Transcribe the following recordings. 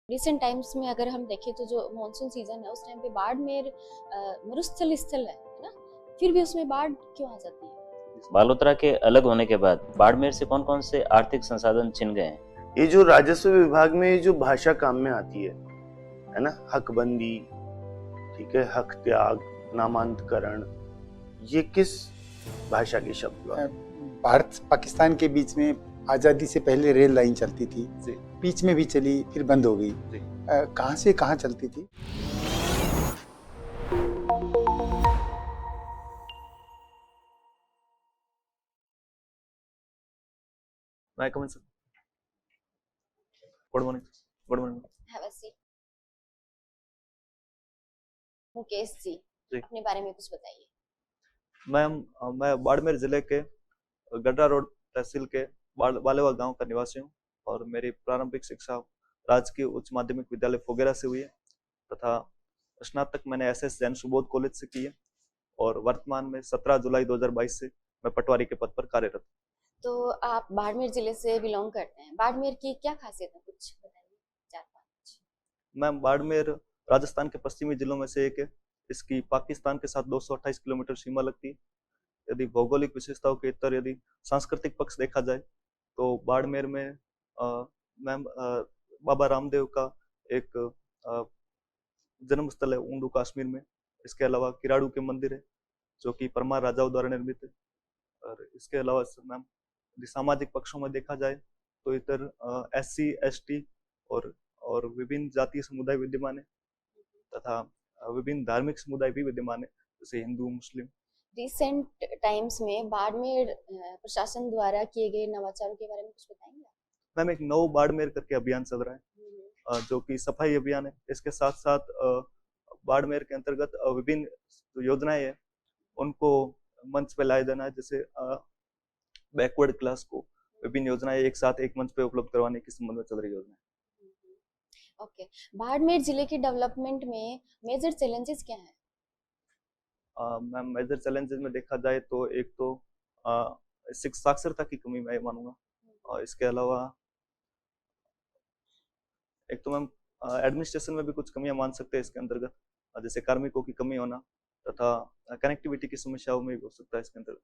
Recent times में अगर हम देखें तो जो मॉनसून सीजन है उस टाइम पे बाड़मेर मरुस्थल स्थल है ना, फिर भी उसमें बाढ़ क्यों आ जाती है? बालोतरा के अलग होने के बाद बाड़मेर से कौन कौन से आर्थिक संसाधन छिन गए हैं? ये जो राजस्व विभाग में जो भाषा काम में आती है ना, हकबंदी, ठीक है, हक त्याग, नामांतरण, ये किस भाषा के शब्द हुआ? भारत पाकिस्तान के बीच में आज़ादी से पहले रेल लाइन चलती थी, बीच में भी चली, फिर बंद हो गई। कहाँ से कहाँ चलती थी? मैं come in sir. Good morning. Good morning. Have a seat. Mukesh ji, जी। अपने बारे में कुछ बताइए। मैं बाड़मेर जिले के गड्ढा रोड तहसील के बालेवा गांव का निवासी हूं और मेरी प्रारंभिक शिक्षा राजकीय उच्च माध्यमिक विद्यालय फोगेरा से हुई है तथा स्नातक मैंने एसएस जैन सुबोध कॉलेज से की है और वर्तमान में 17 जुलाई 2022 से मैं पटवारी के पद पर कार्यरत हूं। तो आप बाड़मेर जिले से बिलोंग करते हैं, बाड़मेर की क्या खासियत है, कुछ बताइए, 4-5। मैं बाड़मेर राजस्थान के पश्चिमी जिलों में से एक है। इसकी पाकिस्तान के साथ 228 किलोमीटर सीमा लगती है। यदि भौगोलिक विशेषताओं के इतर यदि सांस्कृतिक पक्ष देखा जाए तो बाड़मेर में मैम बाबा रामदेव का एक जन्म स्थल है ऊंडू कश्मीर में। इसके अलावा किराड़ू के मंदिर है जो कि परमार राजाओं द्वारा निर्मित है। और इसके अलावा मैम यदि सामाजिक पक्षों में देखा जाए तो इधर SC ST और विभिन्न जातीय समुदाय विद्यमान है तथा विभिन्न धार्मिक समुदाय भी विद्यमान है जैसे हिंदू मुस्लिम। रिसेंट टाइम्स में बाड़मेर प्रशासन द्वारा किए गए नवाचारों के बारे में कुछ बताएंगे? मैम एक नव बाड़मेर करके अभियान चल रहा है जो कि सफाई अभियान है। इसके साथ साथ बाड़मेर के अंतर्गत विभिन्न जो योजनाएं हैं उनको मंच पे लाए जाना है, जैसे बैकवर्ड क्लास को विभिन्न योजनाएं एक साथ एक मंच पे उपलब्ध करवाने के संबंध में चल रही योजना है। ओके, बाड़मेर जिले के डेवलपमेंट में मेजर चैलेंजेस क्या हैं? मैम मेजर चैलेंजेस में देखा जाए तो एक तो साक्षरता की कमी मैं मानूंगा और इसके अलावा एक तो मैम एडमिनिस्ट्रेशन में भी कुछ कमियां मान सकते हैं इसके अंतर्गत, जैसे कार्मिकों की कमी होना तथा कनेक्टिविटी की समस्याओं में भी हो सकता है इसके अंतर्गत।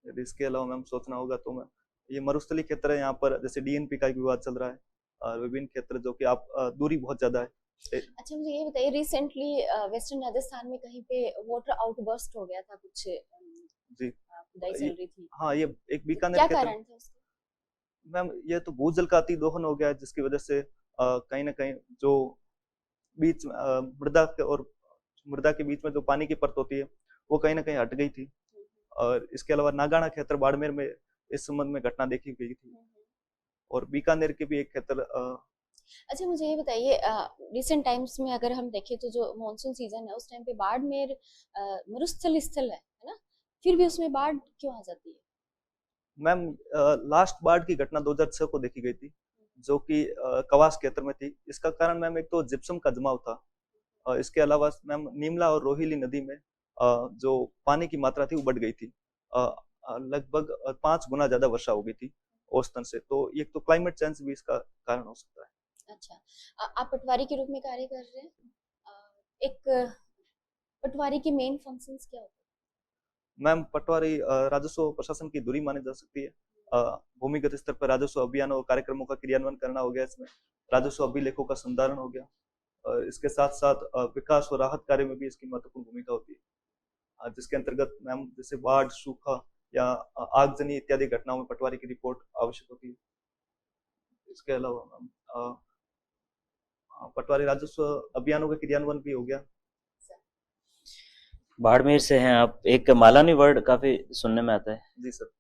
यदि इसके अलावा मैम सोचना होगा तो मैं ये मरुस्थली क्षेत्र है, यहाँ पर जैसे DNP का विवाद चल रहा है और विभिन्न क्षेत्र जो कि आप दूरी बहुत ज्यादा है। अच्छा, मुझे ये बताइए, रिसेंटली वेस्टर्न राजस्थान में कहीं पे वाटर आउटबर्स्ट हो गया था, कुछ जी खुदाई चल रही थी। हाँ, ये एक बीकानेर क्या क्षेत्र कारण था उसका? मैम ये तो भूजल का अति दोहन हो गया है जिसकी वजह से कहीं ना कहीं जो बीच मृदा के बीच में जो पानी की परत होती है वो कहीं ना कहीं हट गई थी। और इसके अलावा नागाना क्षेत्र बाड़मेर में इस संबंध में घटना देखी गई थी और बीकानेर के भी एक क्षेत्र। अच्छा, मुझे ये बताइए, रिसेंट टाइम्स में अगर हम देखें तो जो मॉनसून सीजन है उस टाइम पे बाड़मेर मरुस्थल स्थल है ना, फिर भी उसमें बाढ़ क्यों आ जाती है? मैम लास्ट बाढ़ की घटना 2006 को देखी गई थी जो कि कवास क्षेत्र में थी। इसका कारण मैम एक तो जिप्सम का जमाव था। इसके अलावा मैम नीमला और रोहिली नदी में जो पानी की मात्रा थी वो बढ़ गई थी। लगभग 5 गुना ज्यादा वर्षा हो गई थी औसतन से। तो ये तो क्लाइमेट चेंज भी इसका कारण हो सकता है। अच्छा, आप पटवारी के रूप में कार्य कर रहे हैं, एक पटवारी के मेन फंक्शंस क्या होते हैं? मैम पटवारी राजस्व प्रशासन की धुरी मानी जा सकती है। भूमिगत स्तर पर राजस्व अभियानों और कार्यक्रमों का क्रियान्वयन करना हो गया, इसमें राजस्व अभिलेखों का संधारण हो गया और इसके साथ साथ विकास और राहत कार्य में भी इसकी महत्वपूर्ण भूमिका होती है, जिसके अंतर्गत मैम जैसे बाढ़, सूखा या आगजनी इत्यादि घटनाओं में पटवारी की रिपोर्ट आवश्यक होती है। इसके अलावा मैम पटवारी राजस्व अभियानों का क्रियान्वयन भी हो गया। बाड़मेर से हैं आप, एक मालानी वर्ड काफी सुनने में आता है। जी सर।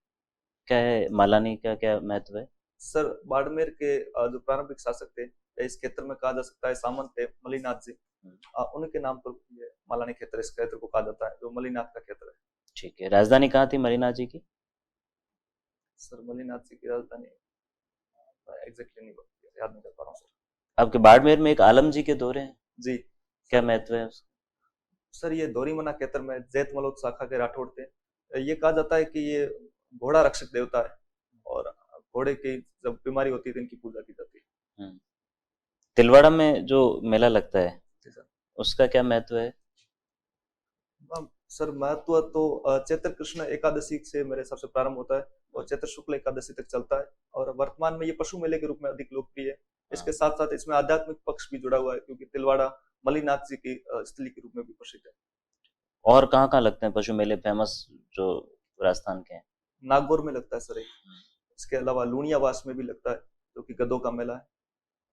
क्या है मालानी का, क्या महत्व है? सर बाड़मेर के जो प्रारंभिक शासक थे इस क्षेत्र में कहा जा सकता है सामंत थे मलिनाथ जी, उनके नाम पर ये मालानी क्षेत्र इस क्षेत्र को कहा जाता है जो मलिनाथ का क्षेत्र है। ठीक है, राजधानी कहाँ थी मरीनाथ जी की? सर मलिनाथ जी की राजधानी एग्जैक्टली नहीं याद नहीं कर पा रहा हूँ सर। आपके बाड़मेर में एक आलम जी के दौरे हैं जी, क्या महत्व है उसका? सर ये दोरीमना क्षेत्र में जैत मलोद शाखा के राठौड़ थे। ये कहा जाता है कि ये घोड़ा रक्षक देवता है और घोड़े की जब बीमारी होती है तो इनकी पूजा की जाती है। तिलवाड़ा में जो मेला लगता है जी सर। उसका क्या महत्व है? सर महत्व तो चैत्र कृष्ण एकादशी से मेरे हिसाब से प्रारंभ होता है और चैत्र शुक्ल एकादशी तक चलता है और वर्तमान में ये पशु मेले के रूप में अधिक लोकप्रिय है। इसके साथ साथ इसमें आध्यात्मिक पक्ष भी जुड़ा हुआ है क्योंकि तिलवाड़ा मल्लिनाथ जी की स्थली के रूप में भी प्रसिद्ध है। और कहाँ लगते हैं पशु मेले फेमस जो राजस्थान के हैं? नागौर में लगता है सर एक। इसके अलावा लूणियावास में भी लगता है जो कि गधों का मेला है।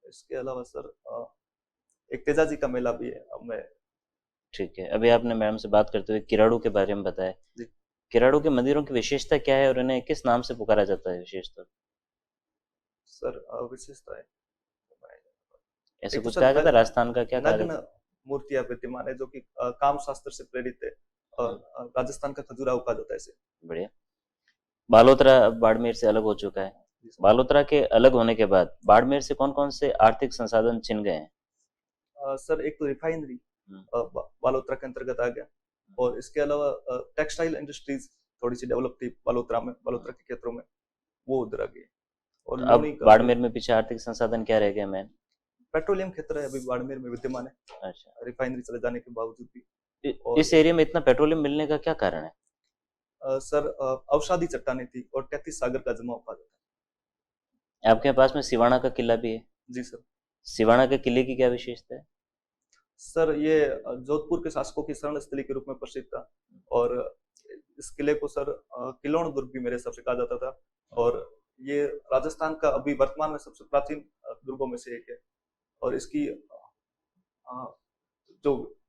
इसके अलावा सर एक तेजाजी का मेला भी है। अब मैं ठीक है, अभी आपने मैडम से बात करते हुए किराड़ू के बारे में बताया। जी। किराड़ू के मंदिरों की विशेषता क्या है और इन्हें किस नाम से पुकारा जाता है विशेषतौर? सर विशेषता है ऐसे एक तो कुछ सर कहा जाता है राजस्थान का, क्या कहा नग्न जाता है? मूर्तियां विद्यमान है जो कि काम शास्त्र से प्रेरित है और राजस्थान का खजुराहो कहा जाता है इसे। बढ़िया। बालोतरा अब बाड़मेर से अलग हो चुका है। जी सर। बालोतरा के अलग होने के बाद बाड़मेर से कौन कौन से आर्थिक संसाधन छिन गए हैं? सर एक तो रिफाइनरी बालोतरा के अंतर्गत आ गया और इसके अलावा टेक्सटाइल इंडस्ट्रीज थोड़ी सी डेवलप थी बालोतरा के क्षेत्रों में, वो उधर आ गई। और अब लूणी का बाड़मेर में पीछे आर्थिक संसाधन क्या रह गया मैन? पेट्रोलियम क्षेत्र है अभी बाड़मेर में विद्यमान है। अच्छा, रिफाइनरी चले जाने के बावजूद भी। इस एरिया में इतना पेट्रोलियम मिलने का क्या कारण है? सर अवसादी चट्टानें थी और 33 सागर का जमाव पाया जाता आपके पास में सिवाना का किला भी है। है। जी सर। सिवाना के किले की क्या विशेषता है? सर ये जोधपुर के शासकों की शरण स्थली के रूप में प्रसिद्ध था और इस किले को सर किलोण दुर्ग भी मेरे हिसाब से कहा जाता था और ये राजस्थान का अभी वर्तमान में सबसे प्राचीन दुर्गों में से एक है और इसकी जो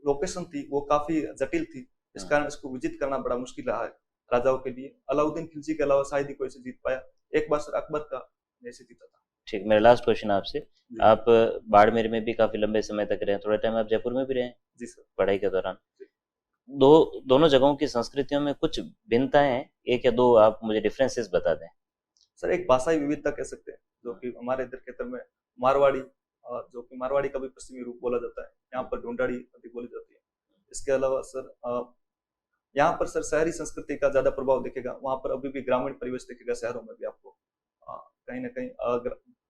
लोकेशन थी वो काफी जटिल थी, इस कारण इसको विजिट करना बड़ा मुश्किल रहा है राजाओं के लिए। अलाउद्दीन खिलजी के अलावा शायद ही कोई इसे जीत पाया। एक बार सर अकबर का ऐसे जीता था। ठीक, मेरा लास्ट क्वेश्चन आपसे। आप बाड़मेर में भी काफी लंबे समय तक रहे, थोड़ा टाइम आप जयपुर में भी रहे? जी सर। पढ़ाई के दौरान दोनों जगहों की संस्कृतियों में कुछ भिन्नताएं हैं, एक या दो आप मुझे डिफरेंसेस बता दें। सर एक भाषाई विविधता कह सकते हैं जो कि हमारे इधर क्षेत्र में मारवाड़ी जो कि मारवाड़ी का भी पश्चिमी रूप बोला जाता है, यहाँ पर ढूंढाड़ी अधिक बोली जाती है। इसके अलावा सर यहाँ पर सर शहरी संस्कृति का ज्यादा प्रभाव दिखेगा, वहां पर अभी भी ग्रामीण परिवेश दिखेगा। शहरों में भी आपको कहीं ना कहीं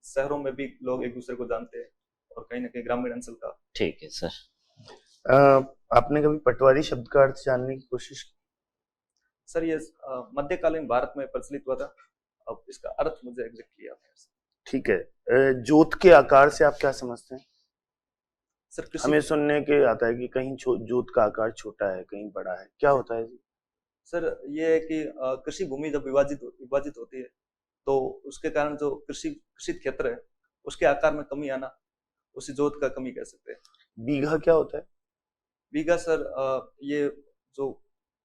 शहरों में भी लोग एक दूसरे को जानते हैं और कहीं ना कहीं ग्रामीण अंचल का। ठीक है सर। आपने कभी पटवारी शब्द का अर्थ जानने की कोशिश की? सर ये मध्यकालीन भारत में प्रचलित हुआ था, अब इसका अर्थ मुझे एग्जैक्टली याद है। ठीक है, जोत के आकार से आप क्या समझते हैं? सर हमें सुनने के आता है कि कहीं जोत का आकार छोटा है, कहीं बड़ा है, क्या होता है जी? सर ये है कि कृषि भूमि जब विभाजित होती है तो उसके कारण जो कृषि क्षेत्र है उसके आकार में कमी आना, उसे जोत का कमी कह सकते हैं। बीघा क्या होता है? बीघा सर ये जो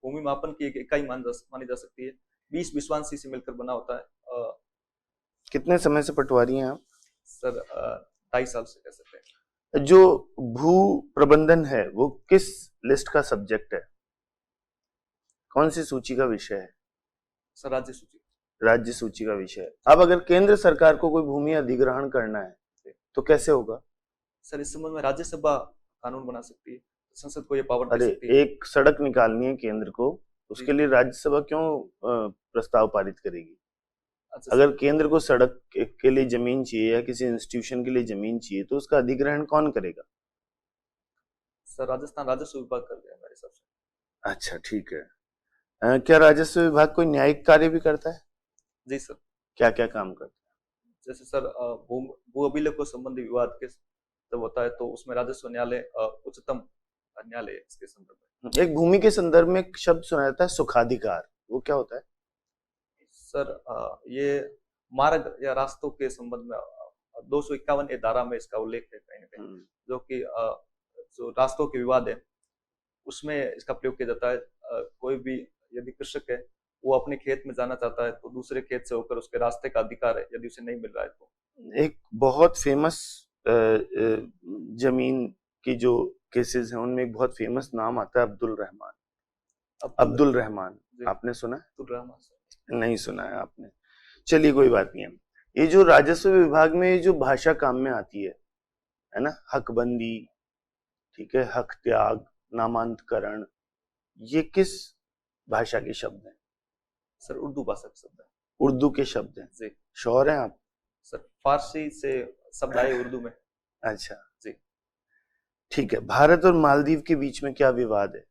भूमि मापन की एक इकाई मानी जा सकती है। 20 विश्वांसी से मिलकर बना होता है। कितने समय से पटवारी हैं आप? सर 2.5 साल से कह सकते हैं। जो भू प्रबंधन है वो किस लिस्ट का सब्जेक्ट है, कौन सी सूची का विषय है? सर राज्य सूची। राज्य सूची का विषय है। अब अगर केंद्र सरकार को कोई भूमि अधिग्रहण करना है तो कैसे होगा? सर इस संबंध में राज्यसभा कानून बना सकती है, संसद को ये पावर दे अरे सकती है। एक सड़क निकालनी है केंद्र को, उसके लिए राज्यसभा क्यों प्रस्ताव पारित करेगी? अच्छा, अगर केंद्र को सड़क के लिए जमीन चाहिए या किसी इंस्टीट्यूशन के लिए जमीन चाहिए तो उसका अधिग्रहण कौन करेगा? सर राजस्थान राजस्व विभाग कर दिया मेरे हिसाब से। अच्छा ठीक है। क्या राजस्व विभाग कोई न्यायिक कार्य भी करता है? जी सर। क्या क्या काम करता है? जैसे सर भू अभिलेखों संबंधी विवाद के जब होता है तो उसमें राजस्व न्यायालय उच्चतम न्यायालय इसके संदर्भ में। एक भूमि के संदर्भ में एक शब्द सुना जाता है सुखाधिकार, वो क्या होता है? सर ये मार्ग या रास्तों के संबंध में 251 धारा में इसका उल्लेख है कहीं ना कहीं, जो कि जो रास्तों के विवाद है उसमें इसका प्रयोग किया जाता है। कोई भी यदि कृषक है वो अपने खेत में जाना चाहता है तो दूसरे खेत से होकर उसके रास्ते का अधिकार है, यदि उसे नहीं मिल रहा है तो। एक बहुत फेमस जमीन की जो केसेस हैं उनमें एक बहुत फेमस नाम आता है अब्दुल रहमान। आपने सुना है? अब्दुल रहमान सर नहीं सुना है आपने? चलिए कोई बात नहीं है। ये जो राजस्व विभाग में जो भाषा काम में आती है ना, हकबंदी, ठीक है, हक त्याग, नामांतकरण, ये किस भाषा के शब्द हैं? सर उर्दू भाषा के शब्द है। उर्दू के शब्द हैं? जी श्योर हैं आप? सर, फारसी से शब्द आए उर्दू में। अच्छा जी ठीक है। भारत और मालदीव के बीच में क्या विवाद है?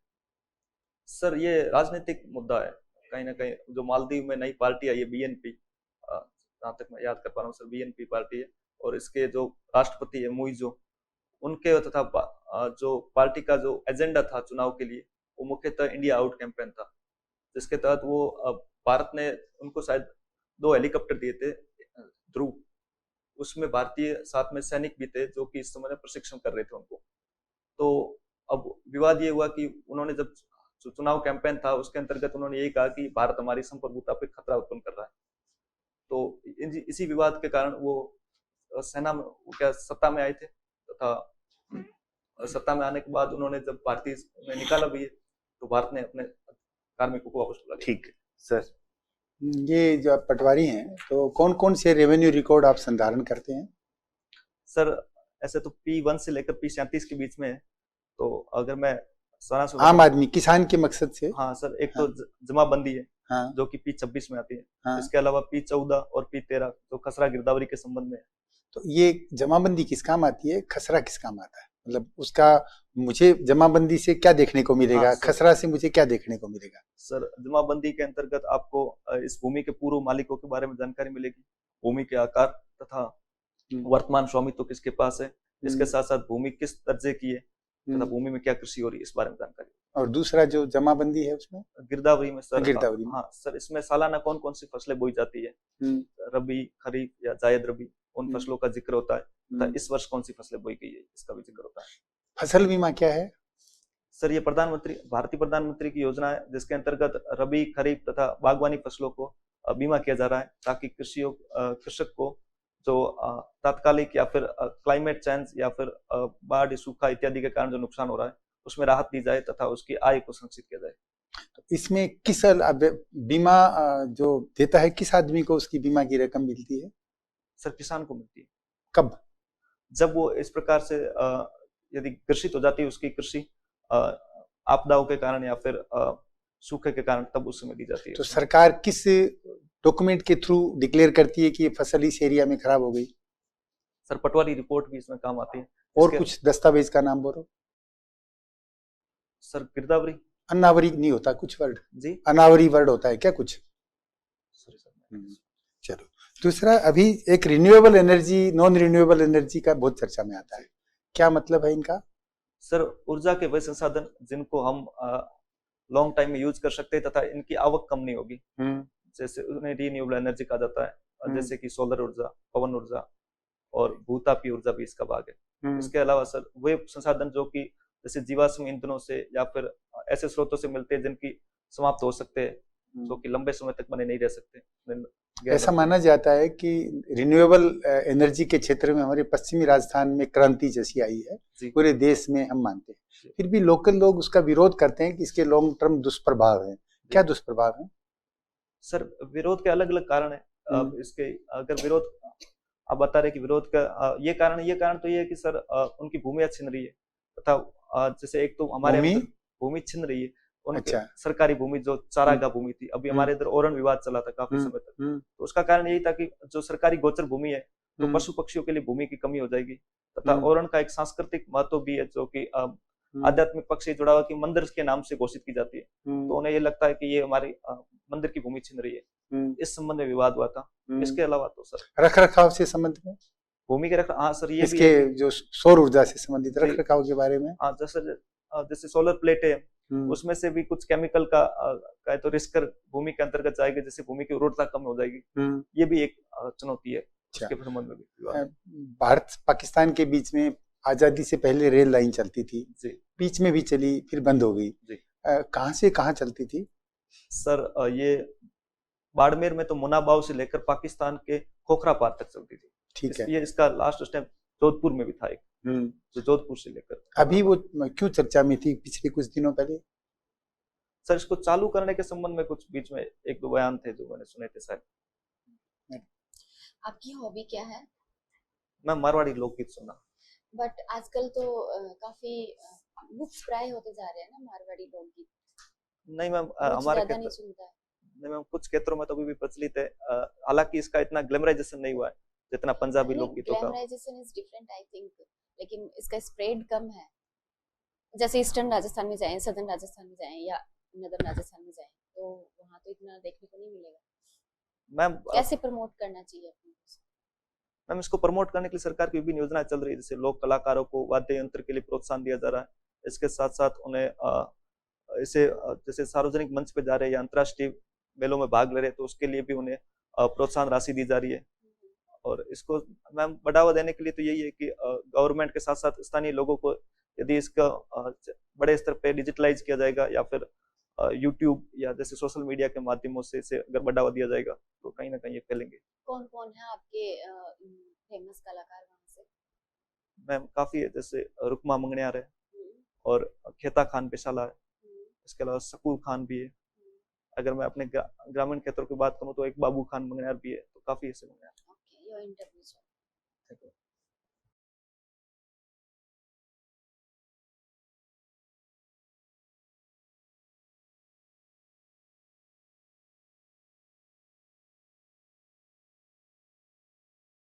सर, ये राजनीतिक मुद्दा है कहीं ना कहीं। जो मालदीव में नई पार्टी आई है बीएनपी, जहाँ तक मैं याद कर पा रहा हूँ सर, बीएनपी पार्टी है, और इसके जो राष्ट्रपति है मुइज़ो, उनके तथा जो पार्टी का जो एजेंडा था चुनाव के लिए, वो मुख्यतः इंडिया आउट कैंपेन था, जिसके तहत वो भारत ने उनको शायद 2 हेलीकॉप्टर दिए थे, ध्रुव। उसमें भारतीय साथ में सैनिक भी थे जो कि इस समय प्रशिक्षण कर रहे थे उनको। तो अब विवाद ये हुआ कि उन्होंने जब जो चुनाव कैंपेन था उसके अंतर्गत उन्होंने यही कहा कि भारत हमारी संप्रभुता पे खतरा उत्पन्न कर रहा है। तो इसी विवाद के कारण वो सेना में वो क्या सत्ता में आए थे, तथा सत्ता में आने के बाद उन्होंने जब भारतीय में निकाला भी है, तो भारत ने अपने कार्मिकों को वापस बुला लिया। ठीक है सर। ये जो आप पटवारी हैं, तो कौन कौन से रेवेन्यू रिकॉर्ड आप संधारण करते हैं? सर, ऐसे तो P1 से लेकर P37 के बीच में है। तो अगर मैं सारांश आम आदमी किसान के मकसद से? हाँ सर, एक हाँ। तो जमाबंदी है, हाँ जो कि P26 में आती है। हाँ। इसके अलावा P14 और P13 जो खसरा गिरदावरी के संबंध में है। तो ये जमाबंदी किस काम आती है, खसरा किस काम आता है? मतलब उसका मुझे जमाबंदी से क्या देखने को मिलेगा, हाँ, सर। खसरा से मुझे क्या देखने को मिलेगा? सर, जमाबंदी के अंतर्गत आपको इस भूमि के पूर्व मालिकों के बारे में जानकारी मिलेगी, भूमि के आकार तथा वर्तमान स्वामित्व किसके पास है, इसके साथ साथ भूमि किस दर्जे की है तथा भूमि में क्या कृषि हो रही है, इस बारे में जानकारी। और दूसरा जो जमाबंदी है उसमें गिरदावरी में सर, गिरदावरी में। हाँ सर, इसमें सालाना कौन कौन सी फसलें बोई जाती है, रबी, खरीफ या जायद रबी, उन फसलों का जिक्र होता है तथा इस वर्ष कौन सी फसलें बोई गई है, इसका भी जिक्र होता है। फसल बीमा क्या है? सर, ये भारतीय प्रधानमंत्री की योजना है, जिसके अंतर्गत रबी, खरीफ तथा बागवानी फसलों को बीमा किया जा रहा है, ताकि कृषक को जो तात्कालिक या फिर क्लाइमेट चेंज या फिर बाढ़, सूखा इत्यादि के कारण जो नुकसान हो रहा है उसमें राहत दी जाए तथा उसकी आय को संरक्षित किया जाए। तो इसमें किस बीमा जो देता है, किस आदमी को उसकी बीमा की रकम मिलती है? सर, किसान को मिलती है। कब? जब वो इस प्रकार से यदि ग्रसित हो जाती है उसकी कृषि आपदाओं के कारण या फिर सूखे के कारण, तब उस समय दी जाती है। तो सरकार किस डॉक्यूमेंट के थ्रू डिक्लेयर करती है कि ये फसल इस एरिया में खराब हो गई? सर, पटवारी रिपोर्ट भी इसमें काम आती है। और कुछ दस्तावेज का नाम बोलो। सर, गिरदावरी, अनावरी नहीं होता कुछ वर्ड? जी, अनावरी वर्ड होता है क्या कुछ? Sorry sir. चलो, दूसरा अभी एक renewable energy, non renewable energy का बहुत चर्चा में आता है, क्या मतलब है इनका? सर, ऊर्जा के वह संसाधन जिनको हम लॉन्ग टाइम में यूज कर सकते हैं तथा इनकी आवक कम नहीं होगी, जैसे उन्हें रिन्यूएबल एनर्जी कहा जाता है, जैसे कि सोलर ऊर्जा, पवन ऊर्जा और भूतापीय ऊर्जा भी इसका भाग है। इसके अलावा सर, वे संसाधन जो कि जैसे जीवाश्म ईंधनों से या फिर ऐसे स्रोतों से मिलते हैं जिनकी समाप्त हो सकते हैं, जो कि लंबे समय तक बने नहीं रह सकते। ऐसा माना जाता है कि रिन्यूएबल एनर्जी के क्षेत्र में हमारे पश्चिमी राजस्थान में क्रांति जैसी आई है, पूरे देश में हम मानते हैं। फिर भी लोकल लोग उसका विरोध करते हैं कि इसके लॉन्ग टर्म दुष्प्रभाव हैं। क्या दुष्प्रभाव हैं? सर, विरोध के अलग अलग कारण है। अब इसके अगर विरोध आप बता रहे कि विरोध का ये कारण तो ये है कि सर उनकी भूमि छिन रही है तथा जैसे एक तो हमारे भूमि छिन रही है, उनकी सरकारी भूमि जो चारागाह भूमि थी, अभी हमारे इधर ओरण विवाद चला था काफी समय तक, तो उसका कारण यही था कि जो सरकारी गोचर भूमि है तो पशु पक्षियों के लिए भूमि की कमी हो जाएगी तथा ओरण का एक सांस्कृतिक महत्व भी है, जो कि आध्यात्मिक पक्ष से जुड़ा हुआ कि मंदिर के नाम से घोषित की जाती है, तो उन्हें ये लगता है कि ये हमारी मंदिर की भूमि छिन रही है। इस संबंध में विवाद हुआ था। इसके अलावा तो सर रख रखाव से संबंध में, भूमि के रख, हाँ सर, ये इसके भी जो सौर ऊर्जा से संबंधित रख रखाव के बारे में, हाँ जैसे सोलर प्लेट है, उसमें से भी कुछ केमिकल का तो रिस्क भूमि के अंतर्गत जाएगा, जिससे भूमि की उर्वरता कम हो जाएगी। ये भी एक चुनौती है। उसके संबंध में भी भारत पाकिस्तान के बीच में आजादी से पहले रेल लाइन चलती थी, बीच में भी चली, फिर बंद हो गई। कहाँ से कहाँ चलती थी? सर, ये बाड़मेर में तो मुनाबाव से लेकर पाकिस्तान के खोखरा पार तक चलती थी। ठीक है। ये इसका लास्ट स्टेप जोधपुर में भी था एक, जो जोधपुर से लेकर अभी वो क्यों चर्चा में थी पिछले कुछ दिनों पहले? सर, इसको चालू करने के संबंध में कुछ बीच में एक दो बयान थे जो मैंने सुने थे शायद। आपकी हॉबी क्या है? मैं मारवाड़ी लोकगीत सुनना। बट आजकल तो काफी बुक्स प्राय होते जा रहे हैं ना मारवाड़ी लोकगीत। नहीं मैम, हमारे नहीं सुनता है। मैम कुछ क्षेत्रों में तो अभी भी प्रचलित है, हालांकि इसका इतना ग्लैमराइजेशन नहीं हुआ है जितना पंजाबी नहीं, लोकगीतों का। Glamorisation is different I think, लेकिन इसका स्प्रेड कम है। जैसे ईस्टर्न राजस्थान में जाएं, सदर्न राजस्थान में जाएं या नदर्न राजस्थान में जाएं, तो वहाँ तो इतना देखने को नहीं मिलेगा। मैम कैसे प्रमोट करना चाहिए अपने को? मैम इसको प्रमोट करने के लिए सरकार की विभिन्न योजनाएं चल रही है, जैसे लोक कलाकारों को वाद्य यंत्र के लिए प्रोत्साहन दिया जा रहा है। इसके साथ साथ उन्हें इसे जैसे सार्वजनिक मंच पे जा रहे हैं या अंतर्राष्ट्रीय मेलों में भाग ले रहे हैं तो उसके लिए भी उन्हें प्रोत्साहन राशि दी जा रही है। और इसको मैम बढ़ावा देने के लिए तो यही है कि गवर्नमेंट के साथ साथ स्थानीय लोगों को यदि इसका बड़े स्तर पे डिजिटलाइज किया जाएगा या फिर यूट्यूब या जैसे सोशल मीडिया के माध्यमों से इसे अगर बढ़ावा दिया जाएगा तो कहीं ना कहीं ये फैलेंगे। कौन कौन है आपके फेमस कलाकार वहाँ से? मैम काफी है, जैसे रुकमा मंगनियार है और खेता खान पेशाला है, इसके अलावा शकूर खान भी है। अगर मैं अपने ग्रामीण क्षेत्रों की बात करूँ तो एक बाबू खान मंगनियार भी है, तो काफी ऐसे मंगनियार। Okay, your interview